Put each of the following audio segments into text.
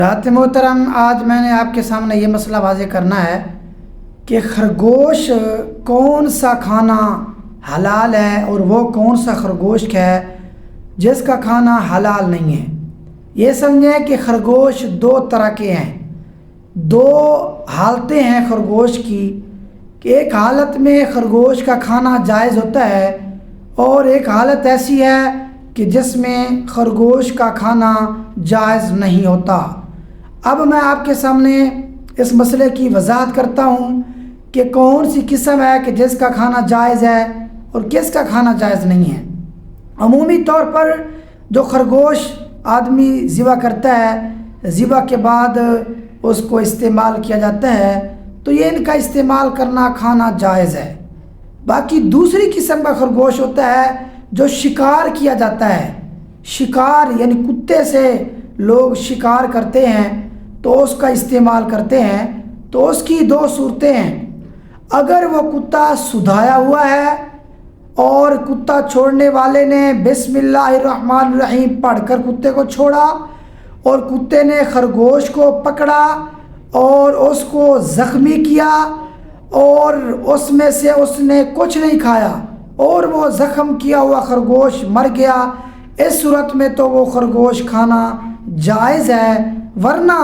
حضرات محترم، آج میں نے آپ کے سامنے یہ مسئلہ واضح کرنا ہے کہ خرگوش کون سا کھانا حلال ہے اور وہ کون سا خرگوش ہے جس کا کھانا حلال نہیں ہے۔ یہ سمجھیں کہ خرگوش دو طرح کے ہیں، دو حالتیں ہیں خرگوش کی، کہ ایک حالت میں خرگوش کا کھانا جائز ہوتا ہے اور ایک حالت ایسی ہے کہ جس میں خرگوش کا کھانا جائز نہیں ہوتا۔ اب میں آپ کے سامنے اس مسئلے کی وضاحت کرتا ہوں کہ کون سی قسم ہے کہ جس کا کھانا جائز ہے اور کس کا کھانا جائز نہیں ہے۔ عمومی طور پر جو خرگوش آدمی ذبح کرتا ہے، ذبح کے بعد اس کو استعمال کیا جاتا ہے، تو یہ ان کا استعمال کرنا کھانا جائز ہے۔ باقی دوسری قسم کا خرگوش ہوتا ہے جو شکار کیا جاتا ہے، شکار یعنی کتے سے لوگ شکار کرتے ہیں تو اس کا استعمال کرتے ہیں، تو اس کی دو صورتیں ہیں۔ اگر وہ کتا سدھایا ہوا ہے اور کتا چھوڑنے والے نے بسم اللہ الرحمن الرحیم پڑھ کر کتے کو چھوڑا اور کتے نے خرگوش کو پکڑا اور اس کو زخمی کیا اور اس میں سے اس نے کچھ نہیں کھایا اور وہ زخم کیا ہوا خرگوش مر گیا، اس صورت میں تو وہ خرگوش کھانا جائز ہے۔ ورنہ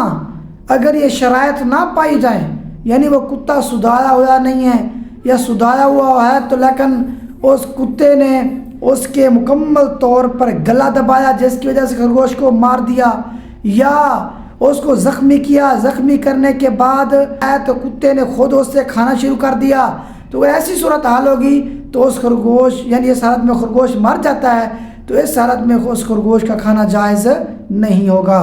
اگر یہ شرائط نہ پائی جائیں، یعنی وہ کتا سدھایا ہوا نہیں ہے یا سدھایا ہوا ہے تو لیکن اس کتے نے اس کے مکمل طور پر گلا دبایا جس کی وجہ سے خرگوش کو مار دیا، یا اس کو زخمی کیا، زخمی کرنے کے بعد تو کتے نے خود اس سے کھانا شروع کر دیا، تو ایسی صورتحال ہوگی تو اس خرگوش یعنی اس حالت میں خرگوش مر جاتا ہے، تو اس حالت میں اس خرگوش کا کھانا جائز نہیں ہوگا۔